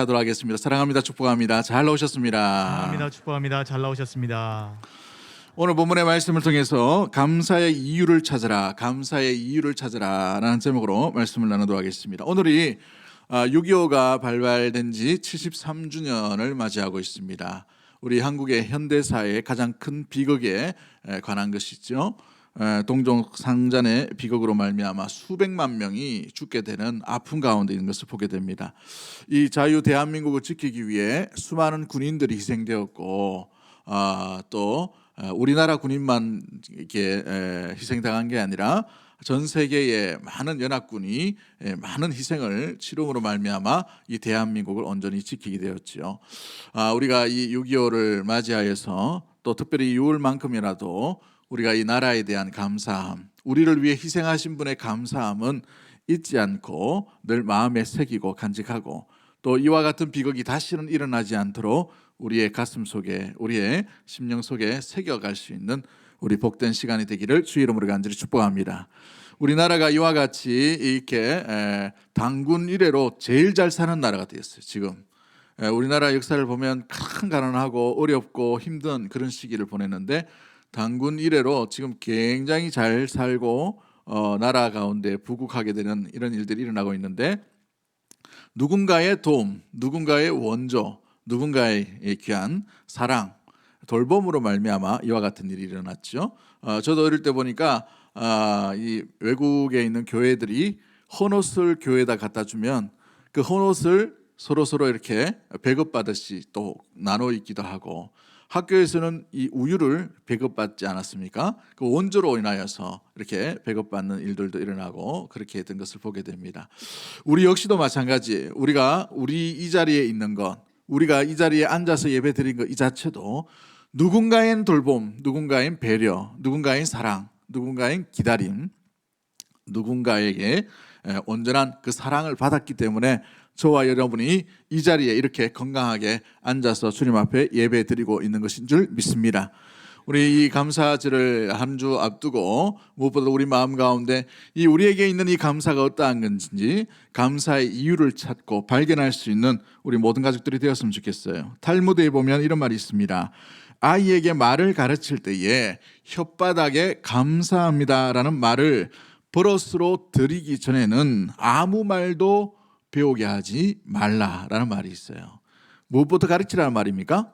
하도록 하겠습니다. 사랑합니다. 축복합니다. 잘 나오셨습니다. 사랑합니다. 축복합니다. 잘 나오셨습니다. 오늘 본문의 말씀을 통해서 감사의 이유를 찾으라, 감사의 이유를 찾으라라는 제목으로 말씀을 나누도록 하겠습니다. 오늘이 6.25가 발발된 지 73주년을 맞이하고 있습니다. 우리 한국의 현대사의 가장 큰 비극에 관한 것이죠. 동족상잔의 비극으로 말미암아 수백만 명이 죽게 되는 아픔 가운데 있는 것을 보게 됩니다. 이 자유 대한민국을 지키기 위해 수많은 군인들이 희생되었고 또 우리나라 군인만 이렇게 희생당한 게 아니라 전 세계의 많은 연합군이 많은 희생을 치름으로 말미암아 이 대한민국을 온전히 지키게 되었지요. 우리가 이 6.25를 맞이하여서 또 특별히 6월만큼이라도 우리가 이 나라에 대한 감사함, 우리를 위해 희생하신 분의 감사함은 잊지 않고 늘 마음에 새기고 간직하고 또 이와 같은 비극이 다시는 일어나지 않도록 우리의 가슴 속에, 우리의 심령 속에 새겨갈 수 있는 우리 복된 시간이 되기를 주의 이름으로 간절히 축복합니다. 우리나라가 이와 같이 이렇게 단군 이래로 제일 잘 사는 나라가 되었어요. 지금 우리나라 역사를 보면 큰 가난하고 어렵고 힘든 그런 시기를 보냈는데 단군 이래로 지금 굉장히 잘 살고 나라 가운데 부국하게 되는 이런 일들이 일어나고 있는데, 누군가의 도움, 누군가의 원조, 누군가의 귀한 사랑, 돌봄으로 말미암아 이와 같은 일이 일어났죠. 저도 어릴 때 보니까 이 외국에 있는 교회들이 헌옷을 교회에다 갖다 주면 그 헌옷을 서로 이렇게 배급받듯이 또 나눠 입기도 하고, 학교에서는 이 우유를 배급받지 않았습니까? 그 원조로 인하여서 이렇게 배급받는 일들도 일어나고 그렇게 된 것을 보게 됩니다. 우리 역시도 마찬가지. 우리가 이 자리에 있는 것, 우리가 이 자리에 앉아서 예배 드린 것 이 자체도 누군가의 돌봄, 누군가의 배려, 누군가의 사랑, 누군가의 기다림, 누군가에게 온전한 그 사랑을 받았기 때문에 저와 여러분이 이 자리에 이렇게 건강하게 앉아서 주님 앞에 예배 드리고 있는 것인 줄 믿습니다. 우리 이 감사절을 한 주 앞두고 무엇보다 우리 마음 가운데 이 우리에게 있는 이 감사가 어떠한 건지 감사의 이유를 찾고 발견할 수 있는 우리 모든 가족들이 되었으면 좋겠어요. 탈무드에 보면 이런 말이 있습니다. 아이에게 말을 가르칠 때에 혓바닥에 감사합니다라는 말을 버릇으로 드리기 전에는 아무 말도 배우게 하지 말라라는 말이 있어요. 무엇부터 가르치라는 말입니까?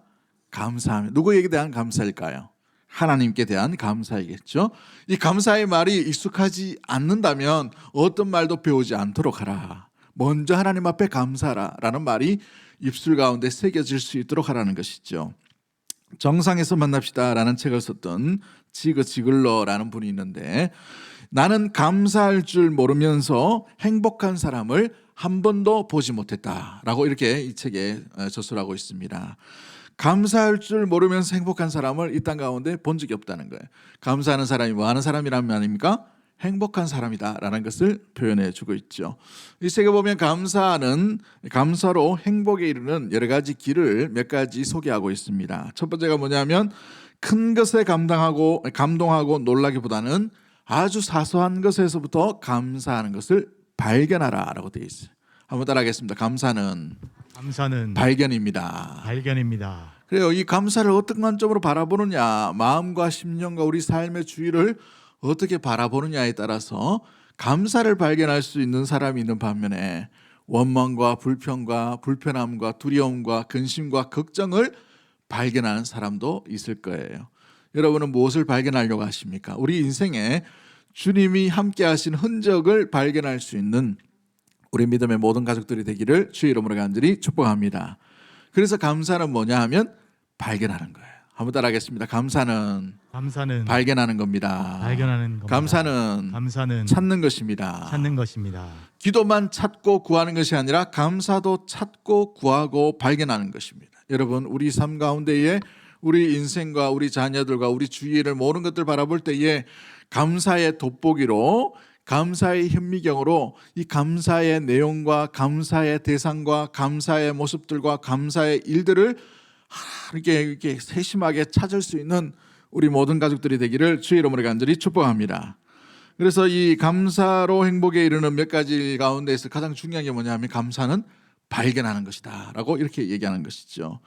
감사합니다. 누구에게 대한 감사일까요? 하나님께 대한 감사이겠죠. 이 감사의 말이 익숙하지 않는다면 어떤 말도 배우지 않도록 하라. 먼저 하나님 앞에 감사하라라는 말이 입술 가운데 새겨질 수 있도록 하라는 것이죠. 정상에서 만납시다라는 책을 썼던 지그 지글러라는 분이 있는데, 나는 감사할 줄 모르면서 행복한 사람을 한 번도 보지 못했다라고 이렇게 이 책에 저술하고 있습니다. 감사할 줄 모르면서 행복한 사람을 이 땅 가운데 본 적이 없다는 거예요. 감사하는 사람이 뭐 하는 사람이란 말입니까? 행복한 사람이다라는 것을 표현해 주고 있죠. 이 책에 보면 감사로 행복에 이르는 여러 가지 길을 몇 가지 소개하고 있습니다. 첫 번째가 뭐냐면 큰 것에 감동하고 놀라기보다는 아주 사소한 것에서부터 감사하는 것을 발견하라라고 되어 있어요. 한번 따라하겠습니다. 감사는 발견입니다. 그래요. 이 감사를 어떤 관점으로 바라보느냐, 마음과 심령과 우리 삶의 주위를 어떻게 바라보느냐에 따라서 감사를 발견할 수 있는 사람이 있는 반면에 원망과 불평과 불편함과 두려움과 근심과 걱정을 발견하는 사람도 있을 거예요. 여러분은 무엇을 발견하려고 하십니까? 우리 인생에 주님이 함께 하신 흔적을 발견할 수 있는 우리 믿음의 모든 가족들이 되기를 주의 이름으로 간절히 축복합니다. 그래서 감사는 뭐냐 하면 발견하는 거예요. 한번 따라하겠습니다. 감사는 발견하는 겁니다. 감사는 찾는 것입니다. 기도만 찾고 구하는 것이 아니라 감사도 찾고 구하고 발견하는 것입니다. 여러분, 우리 삶 가운데에 우리 인생과 우리 자녀들과 우리 주위를 모든 것들 바라볼 때에 감사의 돋보기로, 감사의 현미경으로 이 감사의 내용과 감사의 대상과 감사의 모습들과 감사의 일들을 이렇게 세심하게 찾을 수 있는 우리 모든 가족들이 되기를 주의 이름으로 간절히 축복합니다. 그래서 이 감사로 행복에 이르는 몇 가지 가운데에서 가장 중요한 게 뭐냐 하면 감사는 발견하는 것이다라고 이렇게 얘기하는 것이죠.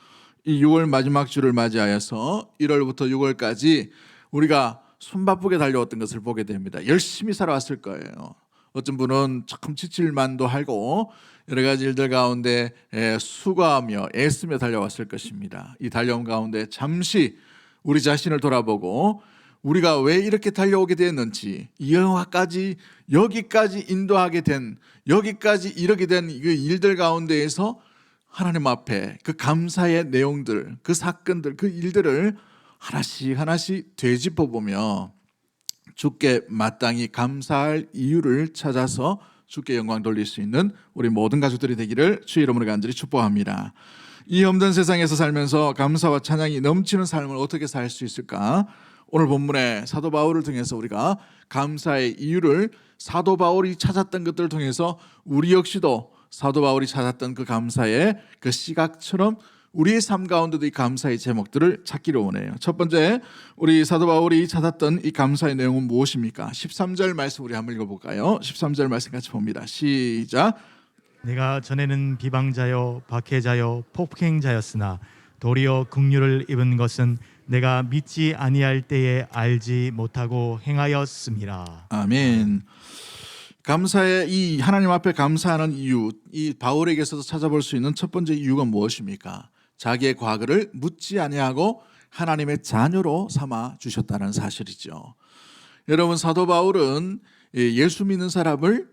이 6월 마지막 주를 맞이하여서 1월부터 6월까지 우리가 손바쁘게 달려왔던 것을 보게 됩니다. 열심히 살아왔을 거예요. 어떤 분은 참 지칠만도 하고 여러 가지 일들 가운데 수고하며 애쓰며 달려왔을 것입니다. 이 달려온 가운데 잠시 우리 자신을 돌아보고 우리가 왜 이렇게 달려오게 되었는지, 여기까지 인도하게 된, 여기까지 이르게 된 그 일들 가운데에서 하나님 앞에 그 감사의 내용들, 그 사건들, 그 일들을 하나씩 되짚어 보며 주께 마땅히 감사할 이유를 찾아서 주께 영광 돌릴 수 있는 우리 모든 가족들이 되기를 주의 이름으로 간절히 축복합니다. 이 힘든 세상에서 살면서 감사와 찬양이 넘치는 삶을 어떻게 살 수 있을까? 오늘 본문의 사도 바울을 통해서 우리가 감사의 이유를 사도 바울이 찾았던 것들을 통해서 우리 역시도 사도 바울이 찾았던 그 감사의 그 시각처럼 우리의 삶 가운데도 이 감사의 제목들을 찾기를 원해요. 첫 번째, 우리 사도 바울이 찾았던 이 감사의 내용은 무엇입니까? 13절 말씀 우리 한번 읽어볼까요? 13절 말씀 같이 봅니다. 시작. 내가 전에는 비방자요 박해자요 폭행자였으나 도리어 긍휼을 입은 것은 내가 믿지 아니할 때에 알지 못하고 행하였음이라. 아멘. 감사의 이 하나님 앞에 감사하는 이유, 이 바울에게서도 찾아볼 수 있는 첫 번째 이유가 무엇입니까? 자기의 과거를 묻지 아니하고 하나님의 자녀로 삼아 주셨다는 사실이죠. 여러분, 사도 바울은 예수 믿는 사람을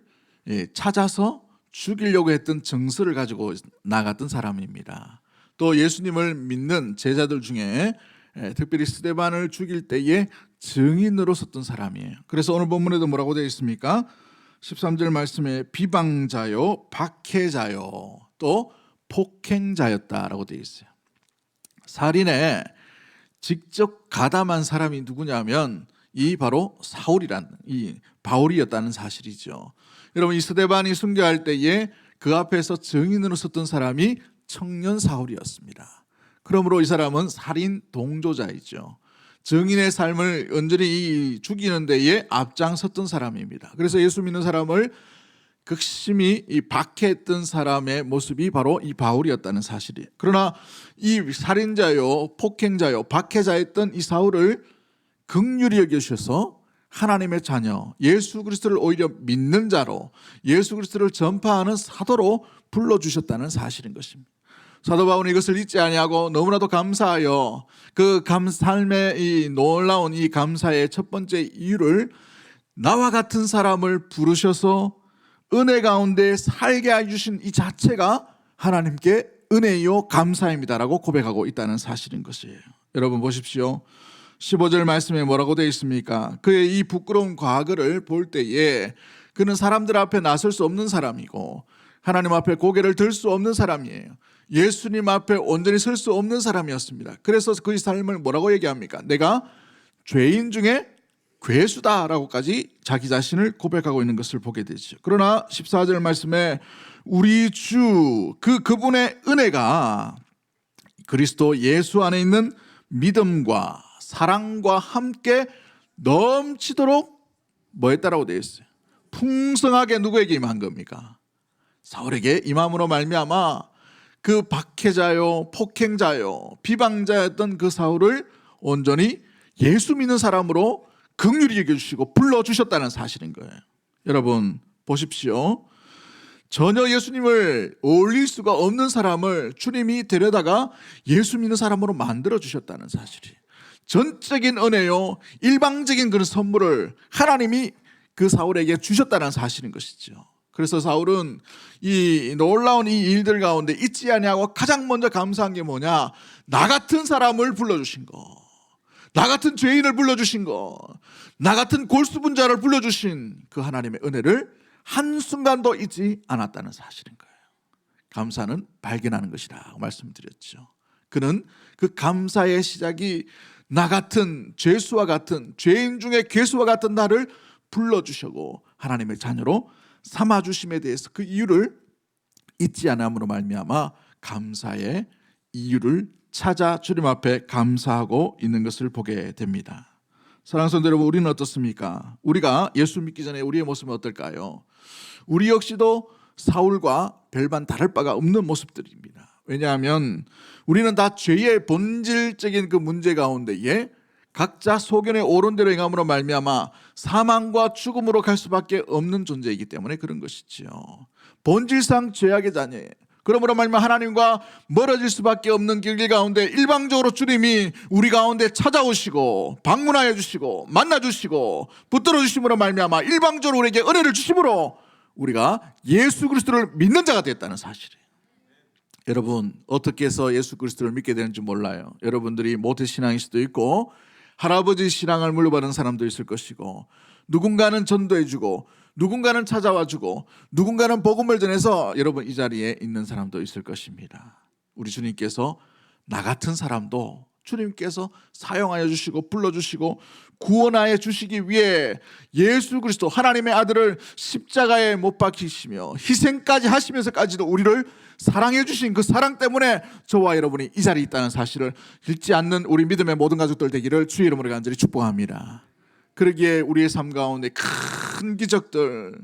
찾아서 죽이려고 했던 정서를 가지고 나갔던 사람입니다. 또 예수님을 믿는 제자들 중에 특별히 스데반을 죽일 때에 증인으로 섰던 사람이에요. 그래서 오늘 본문에도 뭐라고 되어 있습니까? 13절 말씀에 비방자요 박해자요 또 폭행자였다라고 되어 있어요. 살인에 직접 가담한 사람이 누구냐면 이 바로 사울이란 이 바울이었다는 사실이죠. 여러분, 이 스데반이 순교할 때에 그 앞에서 증인으로 섰던 사람이 청년 사울이었습니다. 그러므로 이 사람은 살인 동조자이죠. 증인의 삶을 온전히 죽이는 데에 앞장섰던 사람입니다. 그래서 예수 믿는 사람을 극심히 박해했던 사람의 모습이 바로 이 바울이었다는 사실이에요. 그러나 이 살인자요, 폭행자요, 박해자였던 이 사울을 긍휼히 여기셔서 하나님의 자녀, 예수 그리스도를 오히려 믿는 자로, 예수 그리스도를 전파하는 사도로 불러주셨다는 사실인 것입니다. 사도 바울은 이것을 잊지 아니하고 너무나도 감사하여 그 삶의 이 놀라운 이 감사의 첫 번째 이유를 나와 같은 사람을 부르셔서 은혜 가운데 살게 해주신 이 자체가 하나님께 은혜요 감사입니다라고 고백하고 있다는 사실인 것이에요. 여러분 보십시오. 15절 말씀에 뭐라고 되어 있습니까? 그의 이 부끄러운 과거를 볼 때에 그는 사람들 앞에 나설 수 없는 사람이고 하나님 앞에 고개를 들 수 없는 사람이에요. 예수님 앞에 온전히 설 수 없는 사람이었습니다. 그래서 그의 삶을 뭐라고 얘기합니까? 내가 죄인 중에 괴수다라고까지 자기 자신을 고백하고 있는 것을 보게 되죠. 그러나 14절 말씀에 우리 주 그분의 은혜가 그리스도 예수 안에 있는 믿음과 사랑과 함께 넘치도록 뭐 했다라고 되어 있어요? 풍성하게 누구에게 임한 겁니까? 사울에게 임함으로 말미암아 그 박해자요 폭행자요 비방자였던 그 사울을 온전히 예수 믿는 사람으로 긍휼히 여겨주시고 불러주셨다는 사실인 거예요. 여러분 보십시오. 전혀 예수님을 어울릴 수가 없는 사람을 주님이 데려다가 예수 믿는 사람으로 만들어주셨다는 사실이 전적인 은혜요 일방적인 그런 선물을 하나님이 그 사울에게 주셨다는 사실인 것이죠. 그래서 사울은 이 놀라운 이 일들 가운데 잊지 아니하고 가장 먼저 감사한 게 뭐냐? 나 같은 사람을 불러주신 거, 나 같은 죄인을 불러주신 거, 나 같은 골수분자를 불러주신 그 하나님의 은혜를 한순간도 잊지 않았다는 사실인 거예요. 감사는 발견하는 것이라고 말씀드렸죠. 그는 그 감사의 시작이 나 같은 죄수와 같은 죄인 중에 괴수와 같은 나를 불러주시고 하나님의 자녀로 삼아주심에 대해서 그 이유를 잊지 않음으로 말미암아 감사의 이유를 찾아 주님 앞에 감사하고 있는 것을 보게 됩니다. 사랑하는 성도 여러분, 우리는 어떻습니까? 우리가 예수 믿기 전에 우리의 모습은 어떨까요? 우리 역시도 사울과 별반 다를 바가 없는 모습들입니다. 왜냐하면 우리는 다 죄의 본질적인 그 문제 가운데에 각자 소견에 옳은 대로 행함으로 말미암아 사망과 죽음으로 갈 수밖에 없는 존재이기 때문에 그런 것이지요. 본질상 죄악의 자녀예요. 그러므로 말미암아 하나님과 멀어질 수밖에 없는 길 가운데 일방적으로 주님이 우리 가운데 찾아오시고 방문하여 주시고 만나 주시고 붙들어 주심으로 말미암아 일방적으로 우리에게 은혜를 주심으로 우리가 예수 그리스도를 믿는 자가 됐다는 사실이에요. 여러분 어떻게 해서 예수 그리스도를 믿게 되는지 몰라요. 여러분들이 모태 신앙일 수도 있고 할아버지 신앙을 물려받은 사람도 있을 것이고 누군가는 전도해주고 누군가는 찾아와주고 누군가는 복음을 전해서 여러분 이 자리에 있는 사람도 있을 것입니다. 우리 주님께서 나 같은 사람도 주님께서 사용하여 주시고 불러주시고 구원하여 주시기 위해 예수 그리스도 하나님의 아들을 십자가에 못 박히시며 희생까지 하시면서까지도 우리를 사랑해 주신 그 사랑 때문에 저와 여러분이 이 자리에 있다는 사실을 잊지 않는 우리 믿음의 모든 가족들 되기를 주의 이름으로 간절히 축복합니다. 그러기에 우리의 삶 가운데 큰 기적들,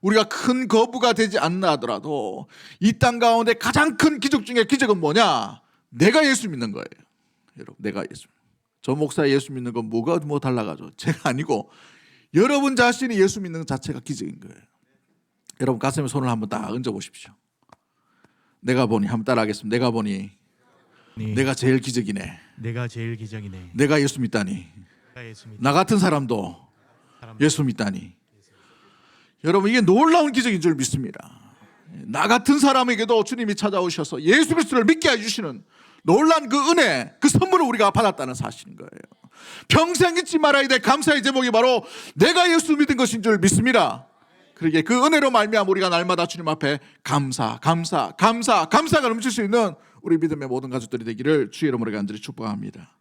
우리가 큰 거부가 되지 않나 하더라도 이 땅 가운데 가장 큰 기적 중에 기적은 뭐냐? 내가 예수 믿는 거예요. 여러분, 내가 예수. 저 목사 예수 믿는 건 뭐가 뭐 달라가지고 제가 아니고 여러분 자신이 예수 믿는 것 자체가 기적인 거예요. 여러분 가슴에 손을 한번 딱 얹어 보십시오. 내가 보니 한번 따라하겠습니다. 내가 보니 내가 제일 기적이네. 내가 제일 기적이네. 내가 예수 믿다니. 내가 예수 믿. 나 같은 사람도 예수 믿다니. 여러분 이게 놀라운 기적인 줄 믿습니다. 나 같은 사람에게도 주님이 찾아오셔서 예수 그리스도를 믿게 해주시는 놀란 그 은혜, 그 선물을 우리가 받았다는 사실인 거예요. 평생 잊지 말아야 될 감사의 제목이 바로 내가 예수 믿은 것인 줄 믿습니다. 그러기에 그 은혜로 말미암아 우리가 날마다 주님 앞에 감사가 넘칠 수 있는 우리 믿음의 모든 가족들이 되기를 주의 이름으로 간절히 축복합니다.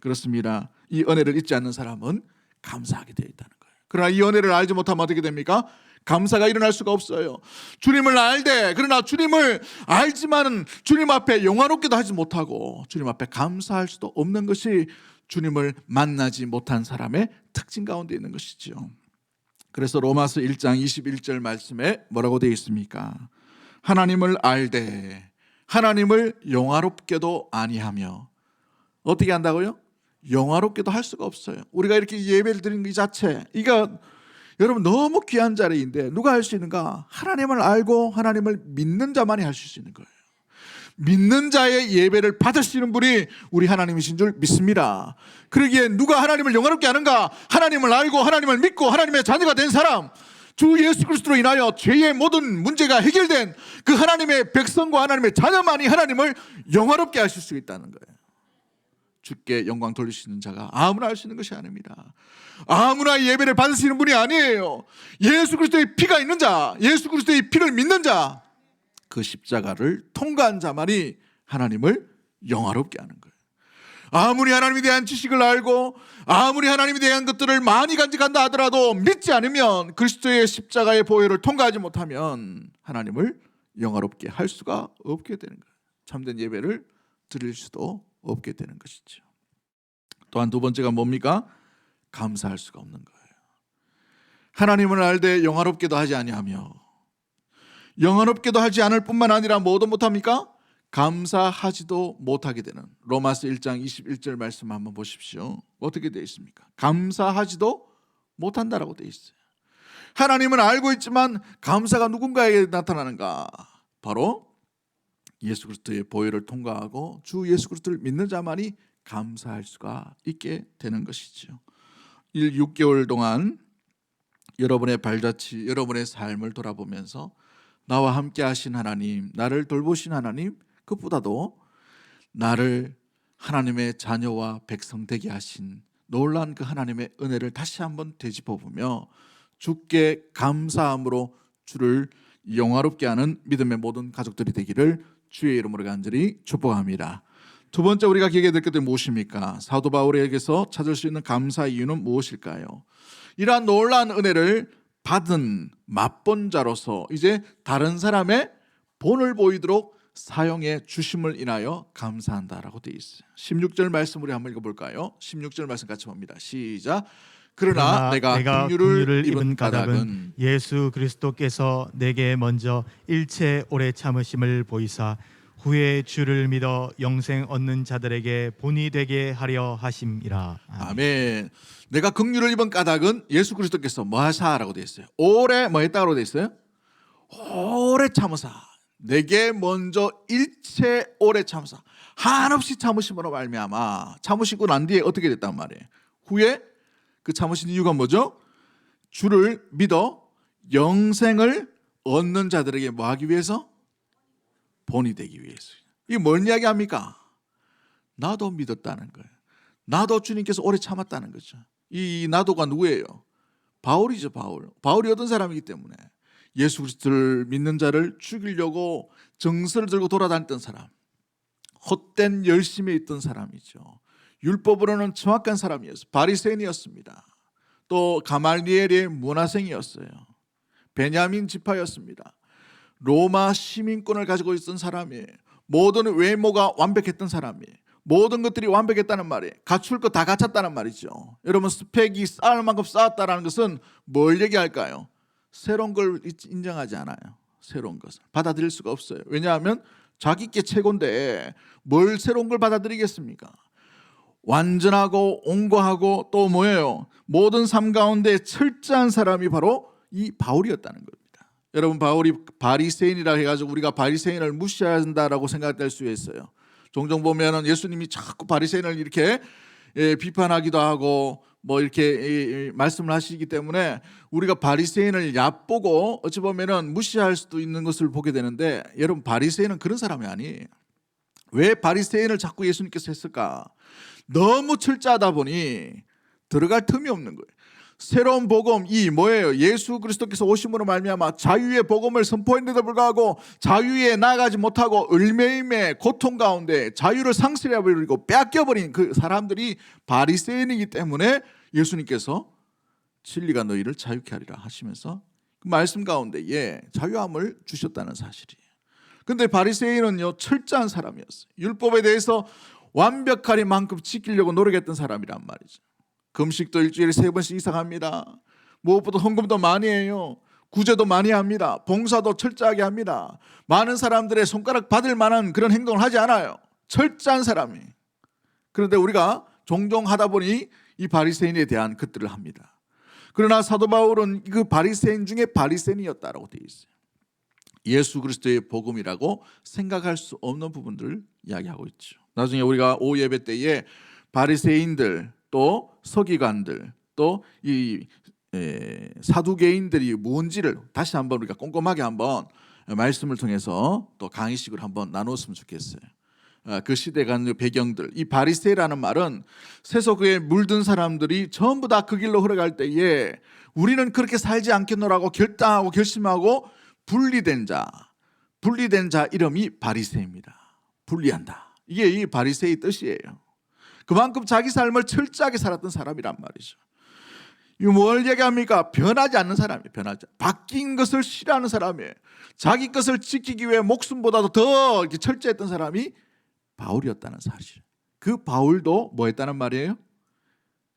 그렇습니다. 이 은혜를 잊지 않는 사람은 감사하게 되어 있다는 거예요. 그러나 이 은혜를 알지 못하면 어떻게 됩니까? 감사가 일어날 수가 없어요. 주님을 알되 그러나 주님을 알지만 주님 앞에 영화롭게도 하지 못하고 주님 앞에 감사할 수도 없는 것이 주님을 만나지 못한 사람의 특징 가운데 있는 것이지요. 그래서 로마서 1장 21절 말씀에 뭐라고 되어 있습니까? 하나님을 알되 하나님을 영화롭게도 아니하며 어떻게 한다고요? 영화롭게도 할 수가 없어요. 우리가 이렇게 예배를 드리는 이 자체 이거 여러분 너무 귀한 자리인데 누가 할 수 있는가? 하나님을 알고 하나님을 믿는 자만이 할 수 있는 거예요. 믿는 자의 예배를 받을 수 있는 분이 우리 하나님이신 줄 믿습니다. 그러기에 누가 하나님을 영화롭게 하는가? 하나님을 알고 하나님을 믿고 하나님의 자녀가 된 사람, 주 예수 그리스도로 인하여 죄의 모든 문제가 해결된 그 하나님의 백성과 하나님의 자녀만이 하나님을 영화롭게 하실 수 있다는 거예요. 주께 영광 돌리시는 자가 아무나 할 수 있는 것이 아닙니다. 아무나 예배를 받을 수 있는 분이 아니에요. 예수 그리스도의 피가 있는 자, 예수 그리스도의 피를 믿는 자, 그 십자가를 통과한 자만이 하나님을 영화롭게 하는 거예요. 아무리 하나님에 대한 지식을 알고 아무리 하나님에 대한 것들을 많이 간직한다 하더라도 믿지 않으면 그리스도의 십자가의 보혈을 통과하지 못하면 하나님을 영화롭게 할 수가 없게 되는 거예요. 참된 예배를 드릴 수도 없게 되는 것이죠. 또한 두 번째가 뭡니까? 감사할 수가 없는 거예요. 하나님을 알되 영화롭게도 하지 아니하며 영화롭게도 하지 않을 뿐만 아니라 뭐도 못합니까? 감사하지도 못하게 되는 로마서 1장 21절 말씀 한번 보십시오. 어떻게 되어 있습니까? 감사하지도 못한다라고 되어 있어요. 하나님은 알고 있지만 감사가 누군가에게 나타나는가? 바로 예수 그리스도의 보혈을 통과하고 주 예수 그리스도를 믿는 자만이 감사할 수가 있게 되는 것이죠. 6개월 동안 여러분의 발자취, 여러분의 삶을 돌아보면서 나와 함께 하신 하나님, 나를 돌보신 하나님, 그보다도 나를 하나님의 자녀와 백성 되게 하신 놀라운 그 하나님의 은혜를 다시 한번 되짚어보며 주께 감사함으로 주를 영화롭게 하는 믿음의 모든 가족들이 되기를 주의 이름으로 간절히 축복합니다. 두 번째 우리가 기억해야 될 것들이 무엇입니까? 사도 바울에게서 찾을 수 있는 감사의 이유는 무엇일까요? 이러한 놀라운 은혜를 받은 맛본 자로서 이제 다른 사람의 본을 보이도록 사용해 주심을 인하여 감사한다라고 되어 있어요. 16절 말씀 우리 한번 읽어볼까요? 16절 말씀 같이 봅니다. 시작. 그러나 내가 긍휼을 입은 까닭은 예수 그리스도께서 내게 먼저 일체 오래 참으심을 보이사 후에 주를 믿어 영생 얻는 자들에게 본이 되게 하려 하심이라. 아멘. 내가 긍휼을 입은 까닭은 예수 그리스도께서 뭐 하사라고 되어 있어요. 오래 뭐 했다고 되어 있어요. 오래 참으사 내게 먼저 일체 오래 참으사 한없이 참으심으로 말미암아 참으시고 난 뒤에 어떻게 됐단 말이에요. 후에 그 참으신 이유가 뭐죠? 주를 믿어 영생을 얻는 자들에게 뭐 하기 위해서? 본이 되기 위해서. 이게 뭔 이야기합니까? 나도 믿었다는 거예요. 나도 주님께서 오래 참았다는 거죠. 이 나도가 누구예요? 바울이죠. 바울이 어떤 사람이기 때문에 예수 그리스도를 믿는 자를 죽이려고 정서를 들고 돌아다녔던 사람, 헛된 열심에 있던 사람이죠. 율법으로는 정확한 사람이었어요. 바리새인이었습니다. 또 가말리엘의 문화생이었어요. 베냐민 지파였습니다. 로마 시민권을 가지고 있던 사람이에요. 모든 외모가 완벽했던 사람이에요. 모든 것들이 완벽했다는 말이에요. 갖출 거 다 갖췄다는 말이죠. 여러분 스펙이 쌓을 만큼 쌓았다는 것은 뭘 얘기할까요? 새로운 걸 인정하지 않아요. 새로운 것을 받아들일 수가 없어요. 왜냐하면 자기 게 최고인데 뭘 새로운 걸 받아들이겠습니까? 완전하고 온고하고 또 뭐예요? 모든 삶 가운데 철저한 사람이 바로 이 바울이었다는 겁니다. 여러분 바울이 바리새인이라 해가지고 우리가 바리새인을 무시한다라고 생각될 수 있어요. 종종 보면은 예수님이 자꾸 바리새인을 이렇게 비판하기도 하고 뭐 이렇게 말씀을 하시기 때문에 우리가 바리새인을 얕보고 어찌 보면은 무시할 수도 있는 것을 보게 되는데 여러분 바리새인은 그런 사람이 아니에요. 왜 바리새인을 자꾸 예수님께서 했을까? 너무 철저하다 보니 들어갈 틈이 없는 거예요. 새로운 복음 이 뭐예요? 예수 그리스도께서 오심으로 말미암아 자유의 복음을 선포했는데도 불구하고 자유에 나아가지 못하고 을매임의 고통 가운데 자유를 상실해버리고 뺏겨버린 그 사람들이 바리새인이기 때문에 예수님께서 진리가 너희를 자유케 하리라 하시면서 그 말씀 가운데에 자유함을 주셨다는 사실이에요. 근데 바리새인은요 철저한 사람이었어요. 율법에 대해서 완벽하리 만큼 지키려고 노력했던 사람이란 말이죠. 금식도 일주일에 3번씩 이상 합니다. 무엇보다 헌금도 많이 해요. 구제도 많이 합니다. 봉사도 철저하게 합니다. 많은 사람들의 손가락 받을 만한 그런 행동을 하지 않아요. 철저한 사람이. 그런데 우리가 종종 하다 보니 이 바리새인에 대한 것들을 합니다. 그러나 사도 바울은 그 바리새인 중에 바리새인이었다라고 되어 있어요. 예수 그리스도의 복음이라고 생각할 수 없는 부분들을 이야기하고 있죠. 나중에 우리가 오후 예배 때에 바리새인들 또 서기관들 또 이 사두개인들이 뭔지를 다시 한번 우리가 꼼꼼하게 한번 말씀을 통해서 또 강의식으로 한번 나눴으면 좋겠어요. 그 시대 간 배경들, 이 바리새라는 말은 세속에 물든 사람들이 전부 다 그 길로 흘러갈 때에 우리는 그렇게 살지 않겠노라고 결단하고 결심하고 분리된 자 이름이 바리새입니다. 분리한다. 이게 이 바리새의 뜻이에요. 그만큼 자기 삶을 철저하게 살았던 사람이란 말이죠. 이 뭘 얘기합니까? 변하지 않는 사람이에요. 바뀐 것을 싫어하는 사람이에요. 자기 것을 지키기 위해 목숨보다도 더 이렇게 철저했던 사람이 바울이었다는 사실. 그 바울도 뭐 했다는 말이에요?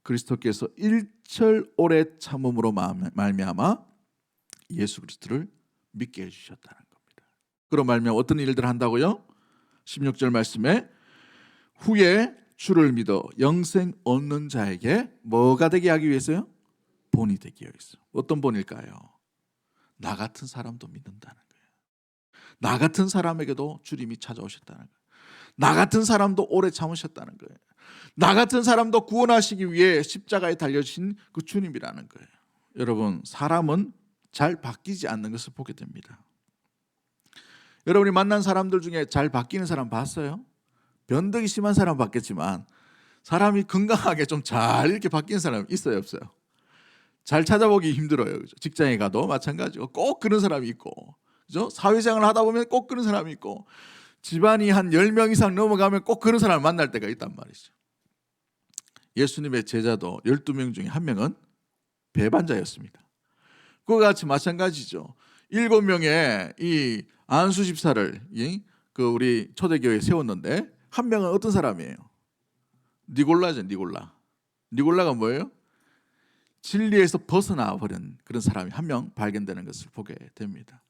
그리스도께서 일철 오래 참음으로 말미암아 예수 그리스도를 믿게 해주셨다는 겁니다. 그로 말미암아 어떤 일들을 한다고요? 16절 말씀에 후에 주를 믿어 영생 얻는 자에게 뭐가 되게 하기 위해서요? 본이 되기 위해서. 어떤 본일까요? 나 같은 사람도 믿는다는 거예요. 나 같은 사람에게도 주님이 찾아오셨다는 거예요. 나 같은 사람도 오래 참으셨다는 거예요. 나 같은 사람도 구원하시기 위해 십자가에 달려주신 그 주님이라는 거예요. 여러분 사람은 잘 바뀌지 않는 것을 보게 됩니다. 여러분이 만난 사람들 중에 잘 바뀌는 사람 봤어요? 변덕이 심한 사람 봤겠지만 사람이 건강하게 좀 잘 이렇게 바뀌는 사람 있어요 없어요? 잘 찾아보기 힘들어요. 그죠? 직장에 가도 마찬가지고 꼭 그런 사람이 있고, 그죠? 사회생활을 하다 보면 꼭 그런 사람이 있고, 집안이 한 10명 이상 넘어가면 꼭 그런 사람을 만날 때가 있단 말이죠. 예수님의 제자도 12명 중에 한 명은 배반자였습니다. 그와 같이 마찬가지죠. 7명의 이 안수 집사를 그 우리 초대교회에 세웠는데 한 명은 어떤 사람이에요? 니골라죠. 니골라가 뭐예요? 진리에서 벗어나 버린 그런 사람이 한 명 발견되는 것을 보게 됩니다.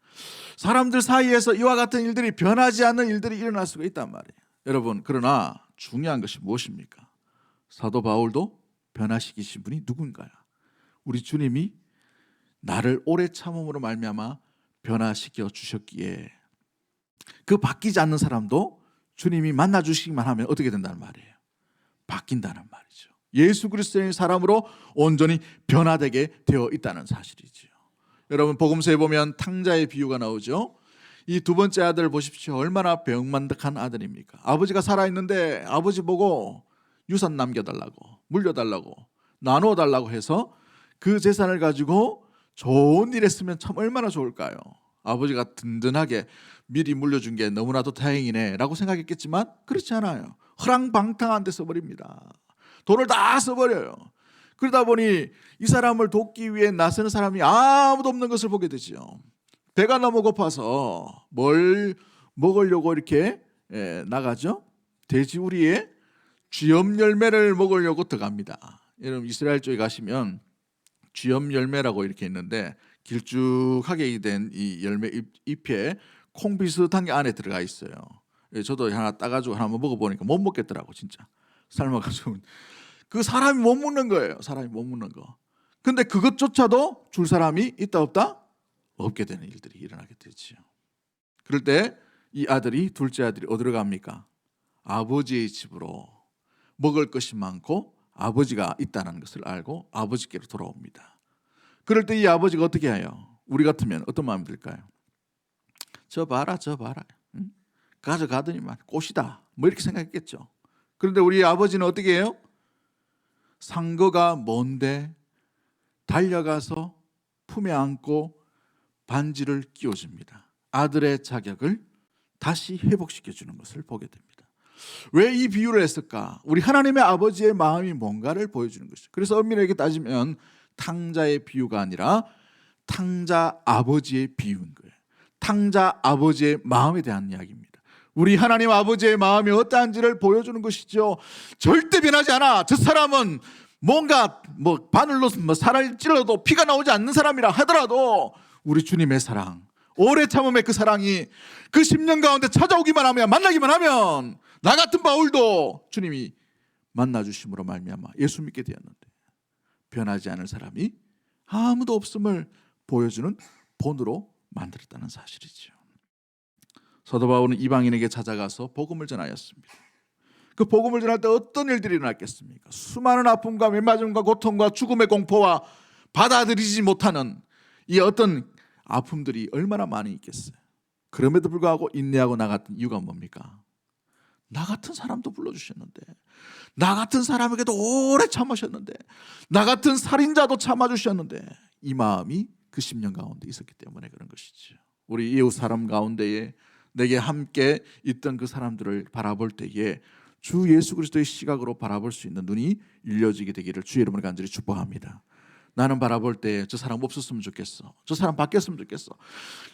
사람들 사이에서 이와 같은 일들이 변하지 않는 일들이 일어날 수가 있단 말이에요. 여러분, 그러나 중요한 것이 무엇입니까? 사도 바울도 변화시키신 분이 누군가요? 우리 주님이 나를 오래 참음으로 말미암아 변화시켜 주셨기에 그 바뀌지 않는 사람도 주님이 만나 주시기만 하면 어떻게 된다는 말이에요? 바뀐다는 말이죠. 예수 그리스도의 사람으로 온전히 변화되게 되어 있다는 사실이죠. 여러분, 복음서에 보면 탕자의 비유가 나오죠. 이 두 번째 아들 보십시오. 얼마나 배은만덕한 아들입니까? 아버지가 살아있는데 아버지 보고 유산 남겨달라고, 물려달라고, 나누어달라고 해서 그 재산을 가지고 좋은 일에 쓰면 참 얼마나 좋을까요? 아버지가 든든하게 미리 물려준 게 너무나도 다행이네 라고 생각했겠지만 그렇지 않아요. 허랑방탕한 데 써버립니다. 돈을 다 써버려요. 그러다 보니 이 사람을 돕기 위해 나서는 사람이 아무도 없는 것을 보게 되죠. 배가 너무 고파서 뭘 먹으려고 이렇게 나가죠. 돼지우리에 쥐염 열매를 먹으려고 들어갑니다. 여러분, 이스라엘 쪽에 가시면 쥐염 열매라고 이렇게 있는데 길쭉하게 된 이 열매 잎에 콩 비슷한 게 안에 들어가 있어요. 저도 하나 따가지고 하나 먹어보니까 못 먹겠더라고. 진짜 삶아가지고 그 사람이 못 먹는 거예요. 사람이 못 먹는 거. 근데 그것조차도 줄 사람이 있다 없다? 없게 되는 일들이 일어나게 되죠. 그럴 때 이 아들이, 둘째 아들이 어디로 갑니까? 아버지의 집으로. 먹을 것이 많고 아버지가 있다는 것을 알고 아버지께로 돌아옵니다. 그럴 때 이 아버지가 어떻게 해요? 우리 같으면 어떤 마음이 들까요? 저 봐라, 저 봐라. 응? 가져가더니만 꽃이다. 뭐 이렇게 생각했겠죠. 그런데 우리 아버지는 어떻게 해요? 상거가 뭔데 달려가서 품에 안고 반지를 끼워줍니다. 아들의 자격을 다시 회복시켜주는 것을 보게 됩니다. 왜 이 비유를 했을까? 우리 하나님의 아버지의 마음이 뭔가를 보여주는 것이죠. 그래서 엄밀하게 따지면 탕자의 비유가 아니라 탕자 아버지의 비유인 거예요. 탕자 아버지의 마음에 대한 이야기입니다. 우리 하나님 아버지의 마음이 어떠한지를 보여주는 것이죠. 절대 변하지 않아. 저 사람은 뭔가 바늘로 살을 찔러도 피가 나오지 않는 사람이라 하더라도 우리 주님의 사랑, 오래 참음의 그 사랑이 그 10년 가운데 찾아오기만 하면, 만나기만 하면 나 같은 바울도 주님이 만나주심으로 말미암아 예수 믿게 되었는데 변하지 않을 사람이 아무도 없음을 보여주는 본으로 만들었다는 사실이죠. 사도 바울은 이방인에게 찾아가서 복음을 전하였습니다. 그 복음을 전할 때 어떤 일들이 일어났겠습니까? 수많은 아픔과 맺맞음과 고통과 죽음의 공포와 받아들이지 못하는 이 어떤 아픔들이 얼마나 많이 있겠어요. 그럼에도 불구하고 인내하고 나갔던 이유가 뭡니까? 나 같은 사람도 불러주셨는데, 나 같은 사람에게도 오래 참으셨는데, 나 같은 살인자도 참아주셨는데, 이 마음이 그 10년 가운데 있었기 때문에 그런 것이죠. 우리 이웃 사람 가운데에 내게 함께 있던 그 사람들을 바라볼 때에 주 예수 그리스도의 시각으로 바라볼 수 있는 눈이 열려지게 되기를 주의 이름으로 간절히 축복합니다. 나는 바라볼 때 저 사람 없었으면 좋겠어. 저 사람 바뀌었으면 좋겠어.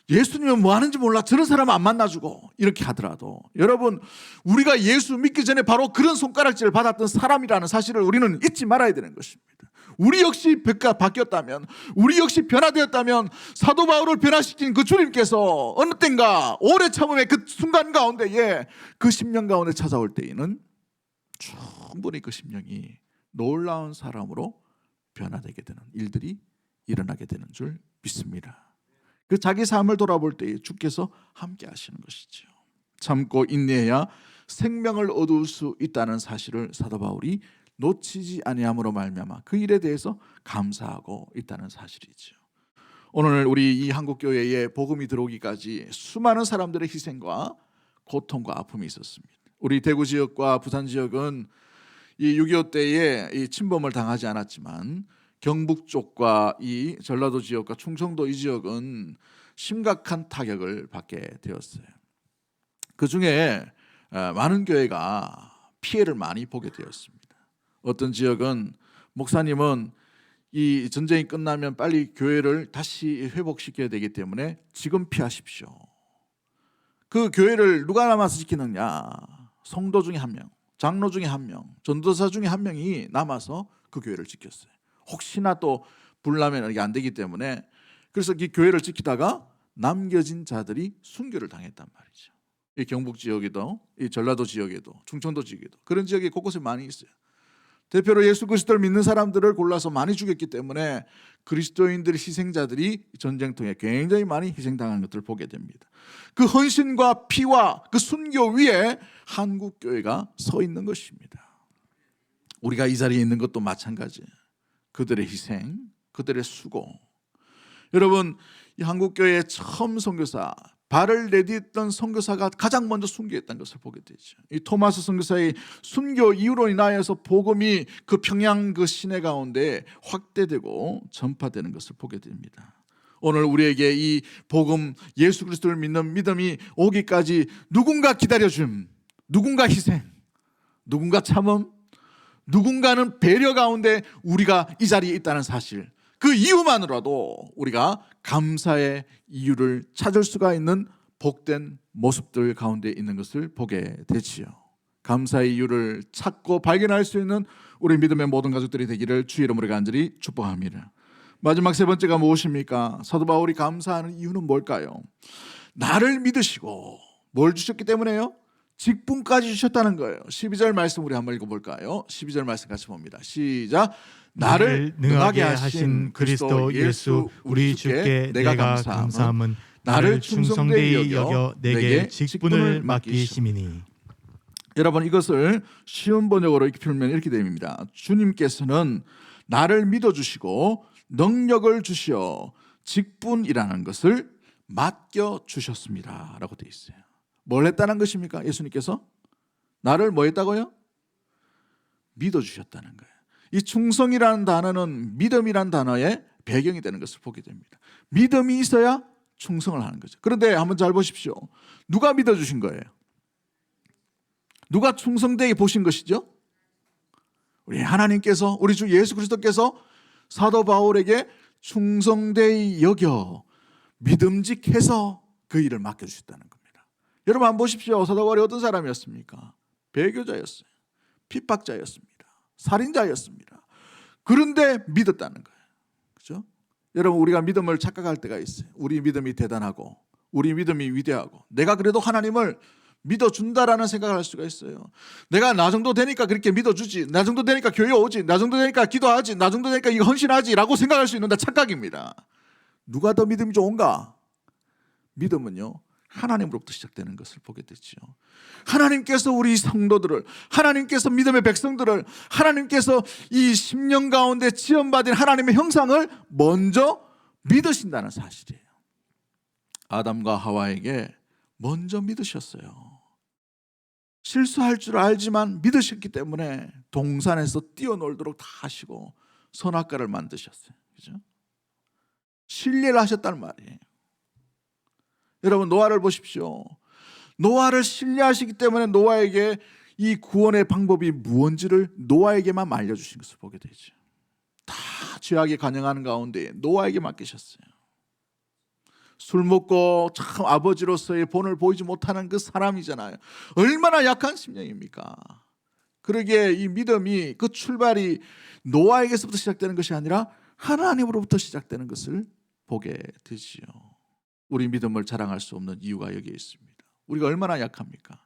예수님은 뭐 하는지 몰라. 저런 사람 안 만나주고. 이렇게 하더라도 여러분, 우리가 예수 믿기 전에 바로 그런 손가락질을 받았던 사람이라는 사실을 우리는 잊지 말아야 되는 것입니다. 우리 역시 바뀌었다면, 우리 역시 변화되었다면 사도 바울을 변화시킨 그 주님께서 어느 땐가 오래 참음의 그 순간 가운데에 그 10년 가운데 찾아올 때에는 충분히 그 10년이 놀라운 사람으로 변화되게 되는 일들이 일어나게 되는 줄 믿습니다. 그 자기 삶을 돌아볼 때에 주께서 함께 하시는 것이죠. 참고 인내해야 생명을 얻을 수 있다는 사실을 사도 바울이 놓치지 아니함으로 말미암아 그 일에 대해서 감사하고 있다는 사실이죠. 오늘 우리 이 한국교회에 복음이 들어오기까지 수많은 사람들의 희생과 고통과 아픔이 있었습니다. 우리 대구 지역과 부산 지역은 이 6.25 때에 이 침범을 당하지 않았지만 경북 쪽과 이 전라도 지역과 충청도 이 지역은 심각한 타격을 받게 되었어요. 그 중에 많은 교회가 피해를 많이 보게 되었습니다. 어떤 지역은 목사님은 이 전쟁이 끝나면 빨리 교회를 다시 회복시켜야 되기 때문에 지금 피하십시오. 그 교회를 누가 남아서 지키느냐? 성도 중에 한 명, 장로 중에 한 명, 전도사 중에 한 명이 남아서 그 교회를 지켰어요. 혹시나 또 불나면 이게 안 되기 때문에 그래서 이 교회를 지키다가 남겨진 자들이 순교를 당했단 말이죠. 이 경북 지역에도, 이 전라도 지역에도, 충청도 지역에도 그런 지역이 곳곳에 많이 있어요. 대표로 예수 그리스도를 믿는 사람들을 골라서 많이 죽였기 때문에 그리스도인들 희생자들이 전쟁통에 굉장히 많이 희생당한 것들을 보게 됩니다. 그 헌신과 피와 그 순교 위에 한국 교회가 서 있는 것입니다. 우리가 이 자리에 있는 것도 마찬가지예요. 그들의 희생, 그들의 수고. 여러분, 이 한국 교회의 처음 선교사, 발을 내딛던 선교사가 가장 먼저 순교했다는 것을 보게 되죠. 이 토마스 선교사의 순교 이후로 인하여서 복음이 그 평양 그 시내 가운데 확대되고 전파되는 것을 보게 됩니다. 오늘 우리에게 이 복음, 예수 그리스도를 믿는 믿음이 오기까지 누군가 기다려줌, 누군가 희생, 누군가 참음, 누군가는 배려 가운데 우리가 이 자리에 있다는 사실, 그 이유만으로도 우리가 감사의 이유를 찾을 수가 있는 복된 모습들 가운데 있는 것을 보게 되지요. 감사의 이유를 찾고 발견할 수 있는 우리 믿음의 모든 가족들이 되기를 주의 이름으로 간절히 축복합니다. 마지막 세 번째가 무엇입니까? 사도 바울이 감사하는 이유는 뭘까요? 나를 믿으시고 뭘 주셨기 때문에요? 직분까지 주셨다는 거예요. 12절 말씀 우리 한번 읽어볼까요? 12절 말씀 같이 봅니다. 시작. 나를 능하게 하신 그리스도 예수 우리 주께 내가 감사함은 나를 충성되이 여겨 내게 직분을 맡기심이니. 여러분, 이것을 쉬운 번역으로 이렇게 표현하면 이렇게 됩니다. 주님께서는 나를 믿어주시고 능력을 주시어 직분이라는 것을 맡겨주셨습니다 라고 되어 있어요. 뭘 했다는 것입니까? 예수님께서 나를 뭐 했다고요? 믿어주셨다는 거예요. 이 충성이라는 단어는 믿음이라는 단어의 배경이 되는 것을 보게 됩니다. 믿음이 있어야 충성을 하는 거죠. 그런데 한번 잘 보십시오. 누가 믿어주신 거예요? 누가 충성되게 보신 것이죠? 우리 하나님께서, 우리 주 예수 그리스도께서 사도 바울에게 충성되이 여겨 믿음직해서 그 일을 맡겨주셨다는 겁니다. 여러분 한번 보십시오. 사도 바울이 어떤 사람이었습니까? 배교자였어요. 핍박자였습니다. 살인자였습니다. 그런데 믿었다는 거예요. 그렇죠? 여러분, 우리가 믿음을 착각할 때가 있어요. 우리 믿음이 대단하고 우리 믿음이 위대하고 내가 그래도 하나님을 믿어준다라는 생각을 할 수가 있어요. 내가 나 정도 되니까 그렇게 믿어주지, 나 정도 되니까 교회 오지, 나 정도 되니까 기도하지, 나 정도 되니까 이거 헌신하지 라고 생각할 수 있는데 착각입니다. 누가 더 믿음이 좋은가? 믿음은요, 하나님으로부터 시작되는 것을 보게 되죠. 하나님께서 우리 성도들을, 하나님께서 믿음의 백성들을, 하나님께서 이 10년 가운데 지원받은 하나님의 형상을 먼저 믿으신다는 사실이에요. 아담과 하와에게 먼저 믿으셨어요. 실수할 줄 알지만 믿으셨기 때문에 동산에서 뛰어놀도록 다 하시고 선악과를 만드셨어요. 그죠? 신뢰를 하셨단 말이에요. 여러분, 노아를 보십시오. 노아를 신뢰하시기 때문에 노아에게 이 구원의 방법이 무언지를 노아에게만 알려주신 것을 보게 되죠. 다 죄악에 관영하는 가운데 노아에게 맡기셨어요. 술 먹고 참 아버지로서의 본을 보이지 못하는 그 사람이잖아요. 얼마나 약한 심령입니까? 그러기에 이 믿음이, 그 출발이 노아에게서부터 시작되는 것이 아니라 하나님으로부터 시작되는 것을 보게 되지요. 우리 믿음을 자랑할 수 없는 이유가 여기에 있습니다. 우리가 얼마나 약합니까?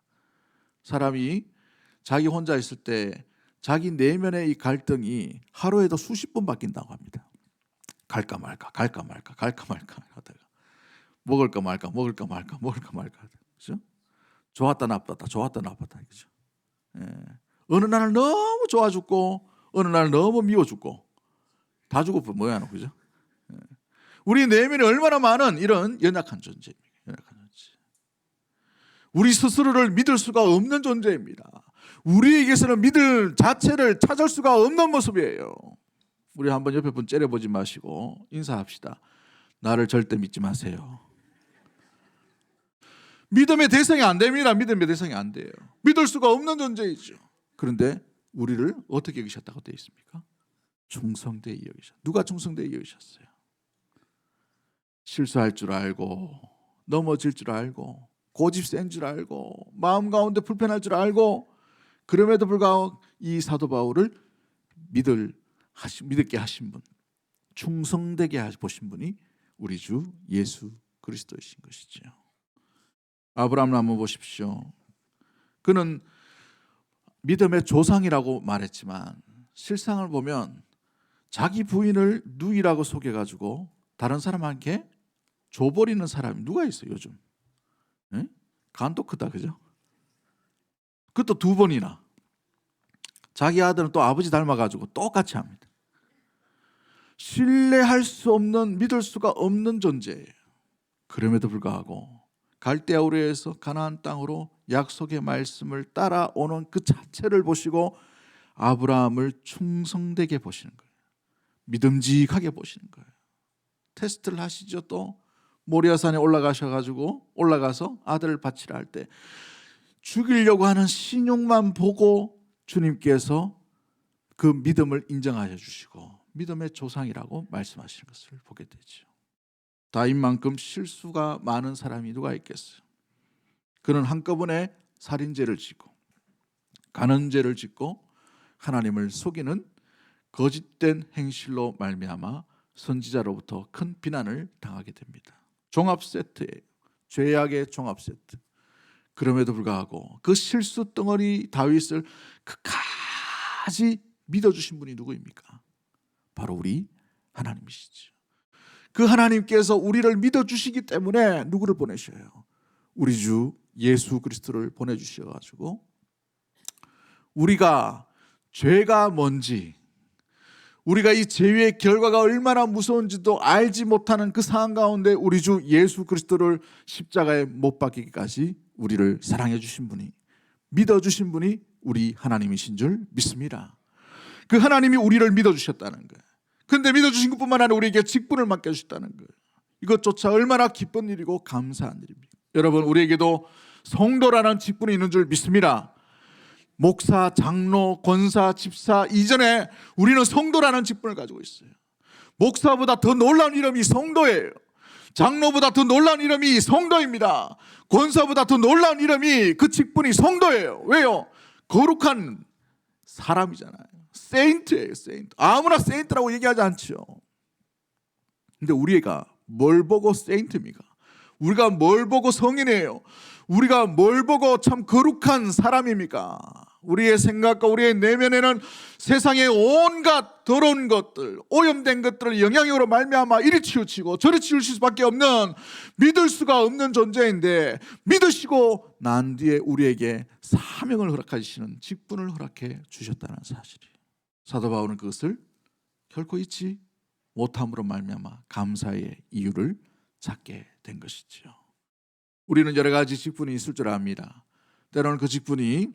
사람이 자기 혼자 있을 때 자기 내면의 이 갈등이 하루에도 수십 번 바뀐다고 합니다. 갈까 말까, 갈까 말까, 갈까 말까 하다가 먹을까 말까, 먹을까 말까, 먹을까 말까 하다가, 그죠? 좋았다 나빴다, 좋았다 나빴다, 그죠? 예. 어느 날은 너무 좋아 죽고 어느 날은 너무 미워 죽고 다 죽어도 뭐야, 너, 그죠? 예. 우리 내면에 얼마나 많은 이런 연약한 존재입니다. 연약한 존재. 우리 스스로를 믿을 수가 없는 존재입니다. 우리에게서는 믿을 자체를 찾을 수가 없는 모습이에요. 우리 한번 옆에 분 째려보지 마시고 인사합시다. 나를 절대 믿지 마세요. 믿음의 대상이 안 됩니다. 믿음의 대상이 안 돼요. 믿을 수가 없는 존재이죠. 그런데 우리를 어떻게 여기셨다고 되어 있습니까? 충성되이 여기셨어요. 누가 충성되이 여기셨어요? 실수할 줄 알고, 넘어질 줄 알고, 고집 센 줄 알고, 마음 가운데 불편할 줄 알고, 그럼에도 불구하고 이 사도 바울을 믿을 믿게 하신 분, 충성되게 보신 분이 우리 주 예수 그리스도이신 것이죠. 아브라함을 한번 보십시오. 그는 믿음의 조상이라고 말했지만 실상을 보면 자기 부인을 누이라고 속여가지고 다른 사람한테 줘버리는 사람이 누가 있어요 요즘? 네? 간도 크다, 그죠? 그것도 2번이나. 자기 아들은 또 아버지 닮아가지고 똑같이 합니다. 신뢰할 수 없는, 믿을 수가 없는 존재예요. 그럼에도 불구하고 갈대아 우르에서 가나안 땅으로 약속의 말씀을 따라오는 그 자체를 보시고 아브라함을 충성되게 보시는 거예요. 믿음직하게 보시는 거예요. 테스트를 하시죠. 또 모리아산에 올라가서 아들을 바치라 할 때 죽이려고 하는 신용만 보고 주님께서 그 믿음을 인정하여 주시고 믿음의 조상이라고 말씀하시는 것을 보게 되죠. 다윗만큼 실수가 많은 사람이 누가 있겠어요? 그는 한꺼번에 살인죄를 짓고 간음죄를 짓고 하나님을 속이는 거짓된 행실로 말미암아 선지자로부터 큰 비난을 당하게 됩니다. 종합 세트예요. 죄악의 종합 세트. 그럼에도 불구하고 그 실수 덩어리 다윗을 끝까지 믿어주신 분이 누구입니까? 바로 우리 하나님이시죠. 그 하나님께서 우리를 믿어주시기 때문에 누구를 보내셔요? 우리 주 예수 그리스도를 보내주셔가지고 우리가 죄가 뭔지, 우리가 이 죄의 결과가 얼마나 무서운지도 알지 못하는 그 상황 가운데 우리 주 예수 그리스도를 십자가에 못 박히기까지 우리를 사랑해 주신 분이, 믿어 주신 분이 우리 하나님이신 줄 믿습니다. 그 하나님이 우리를 믿어 주셨다는 거예요. 그런데 믿어 주신 것뿐만 아니라 우리에게 직분을 맡겨 주셨다는 거예요. 이것조차 얼마나 기쁜 일이고 감사한 일입니다. 여러분, 우리에게도 성도라는 직분이 있는 줄 믿습니다. 목사, 장로, 권사, 집사 이전에 우리는 성도라는 직분을 가지고 있어요. 목사보다 더 놀라운 이름이 성도예요. 장로보다 더 놀라운 이름이 성도입니다. 권사보다 더 놀라운 이름이, 그 직분이 성도예요. 왜요? 거룩한 사람이잖아요. 세인트예요. 세인트. 아무나 세인트라고 얘기하지 않죠. 근데 우리가 뭘 보고 세인트입니까? 우리가 뭘 보고 성인이에요? 우리가 뭘 보고 참 거룩한 사람입니까? 우리의 생각과 우리의 내면에는 세상의 온갖 더러운 것들, 오염된 것들을 영향력으로 말미암아 이리 치우치고 저리 치우칠 수밖에 없는, 믿을 수가 없는 존재인데 믿으시고 난 뒤에 우리에게 사명을 허락하시는, 직분을 허락해 주셨다는 사실이에요. 사도 바울은 그것을 결코 잊지 못함으로 말미암아 감사의 이유를 찾게 된 것이죠. 우리는 여러 가지 직분이 있을 줄 압니다. 때로는 그 직분이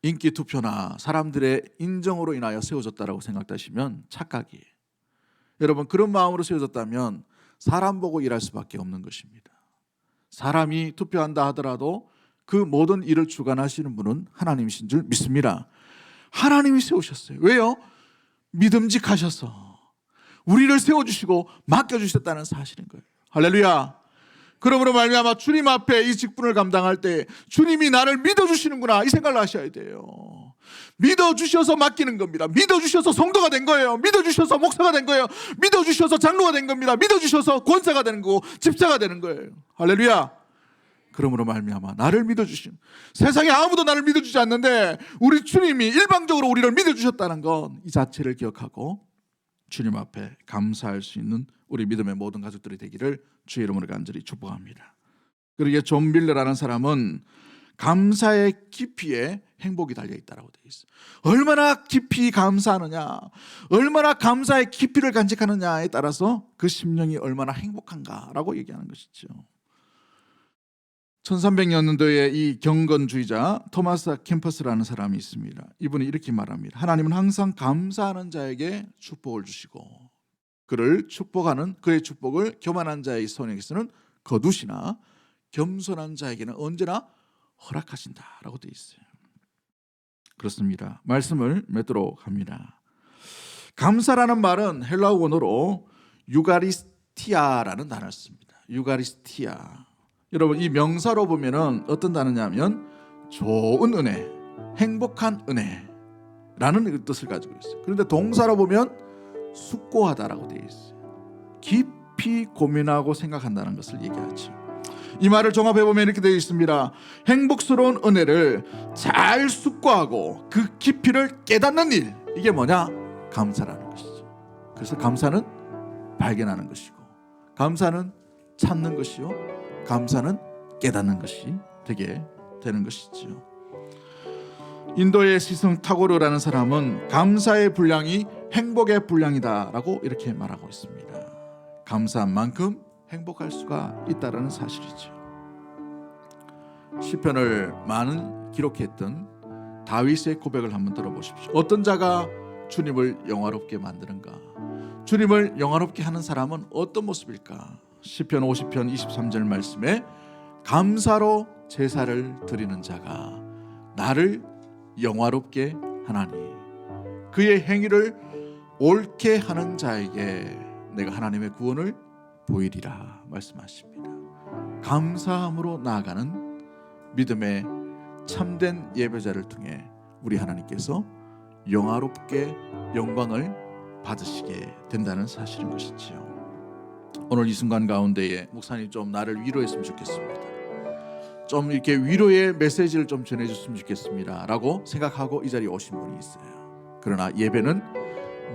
인기 투표나 사람들의 인정으로 인하여 세워졌다고 생각하시면 착각이에요. 여러분, 그런 마음으로 세워졌다면 사람 보고 일할 수밖에 없는 것입니다. 사람이 투표한다 하더라도 그 모든 일을 주관하시는 분은 하나님이신 줄 믿습니다. 하나님이 세우셨어요. 왜요? 믿음직하셔서 우리를 세워주시고 맡겨주셨다는 사실인 거예요. 할렐루야. 그러므로 말미암아 주님 앞에 이 직분을 감당할 때 주님이 나를 믿어주시는구나, 이 생각을 하셔야 돼요. 믿어주셔서 맡기는 겁니다. 믿어주셔서 성도가 된 거예요. 믿어주셔서 목사가 된 거예요. 믿어주셔서 장로가 된 겁니다. 믿어주셔서 권사가 되는 거고 집사가 되는 거예요. 할렐루야. 그러므로 말미암아 나를 믿어주신, 세상에 아무도 나를 믿어주지 않는데 우리 주님이 일방적으로 우리를 믿어주셨다는 건 이 자체를 기억하고 주님 앞에 감사할 수 있는 우리 믿음의 모든 가족들이 되기를 주의 이름으로 간절히 축복합니다. 그러기에 존 밀러라는 사람은 감사의 깊이에 행복이 달려있다고 되어 있어요. 얼마나 깊이 감사하느냐, 얼마나 감사의 깊이를 간직하느냐에 따라서 그 심령이 얼마나 행복한가라고 얘기하는 것이죠. 1300년도에 이 경건주의자 토마스 캠퍼스라는 사람이 있습니다. 이분이 이렇게 말합니다. 하나님은 항상 감사하는 자에게 축복을 주시고 그를 축복하는, 그의 축복을 교만한 자의 손에게서는 거두시나 겸손한 자에게는 언제나 허락하신다라고 되어 있어요. 그렇습니다. 말씀을 맺도록 합니다. 감사라는 말은 헬라어 원어로 유가리스티아라는 단어를 씁니다. 유가리스티아. 여러분, 이 명사로 보면은 어떤 단어냐면 좋은 은혜, 행복한 은혜를 라는 뜻을 가지고 있어요. 그런데 동사로 보면 숙고하다라고 되어 있어요. 깊이 고민하고 생각한다는 것을 얘기하죠. 이 말을 종합해 보면 이렇게 되어 있습니다. 행복스러운 은혜를 잘 숙고하고 그 깊이를 깨닫는 일, 이게 뭐냐? 감사라는 것이죠. 그래서 감사는 발견하는 것이고, 감사는 찾는 것이요, 감사는 깨닫는 것이 되게 되는 것이죠. 인도의 시승 타고르라는 사람은 감사의 분량이 행복의 분량이다라고 이렇게 말하고 있습니다. 감사한 만큼 행복할 수가 있다라는 사실이죠. 시편을 많은 기록했던 다윗의 고백을 한번 들어보십시오. 어떤 자가 주님을 영화롭게 만드는가? 주님을 영화롭게 하는 사람은 어떤 모습일까? 시편 50편 23절 말씀에 감사로 제사를 드리는 자가 나를 영화롭게 하나니 그의 행위를 옳게 하는 자에게 내가 하나님의 구원을 보이리라 말씀하십니다. 감사함으로 나아가는 믿음의 참된 예배자를 통해 우리 하나님께서 영화롭게 영광을 받으시게 된다는 사실인 것이지요. 오늘 이 순간 가운데에 목사님 좀 나를 위로했으면 좋겠습니다. 좀 이렇게 위로의 메시지를 좀 전해줬으면 좋겠습니다 라고 생각하고 이 자리에 오신 분이 있어요. 그러나 예배는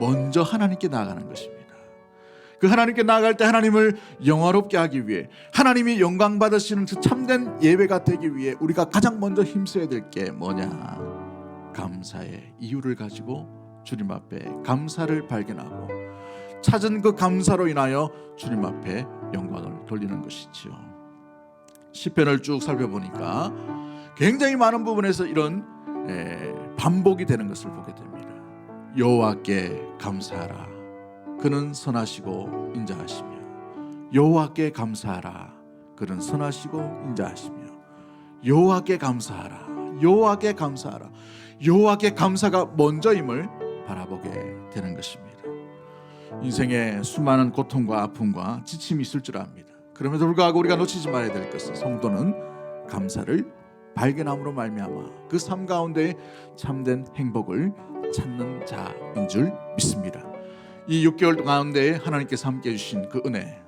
먼저 하나님께 나아가는 것입니다. 그 하나님께 나아갈 때 하나님을 영화롭게 하기 위해, 하나님이 영광 받으시는 그 참된 예배가 되기 위해 우리가 가장 먼저 힘써야 될 게 뭐냐? 감사의 이유를 가지고 주님 앞에 감사를 발견하고 찾은 그 감사로 인하여 주님 앞에 영광을 돌리는 것이지요. 시편을 쭉 살펴보니까 굉장히 많은 부분에서 이런 반복이 되는 것을 보게 됩니다. 여호와께 감사하라. 그는 선하시고 인자하시며, 여호와께 감사하라. 그는 선하시고 인자하시며, 여호와께 감사하라. 여호와께 감사하라. 여호와께 감사가 먼저임을 바라보게 되는 것입니다. 인생에 수많은 고통과 아픔과 지침이 있을 줄 압니다. 그럼에도 불구하고 우리가 놓치지 말아야 될 것은 성도는 감사를 발견함으로 말미암아 그 삶 가운데 참된 행복을 찾는 자인 줄 믿습니다. 이 6개월 가운데 하나님께서 함께 해주신 그 은혜,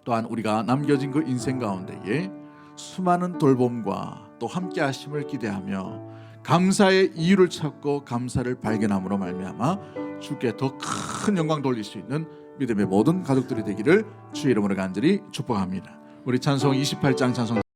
또한 우리가 남겨진 그 인생 가운데에 수많은 돌봄과 또 함께 하심을 기대하며 감사의 이유를 찾고 감사를 발견함으로 말미암아 주께 더 큰 영광 돌릴 수 있는 믿음의 모든 가족들이 되기를 주의 이름으로 간절히 축복합니다. 우리 찬송 28장 찬송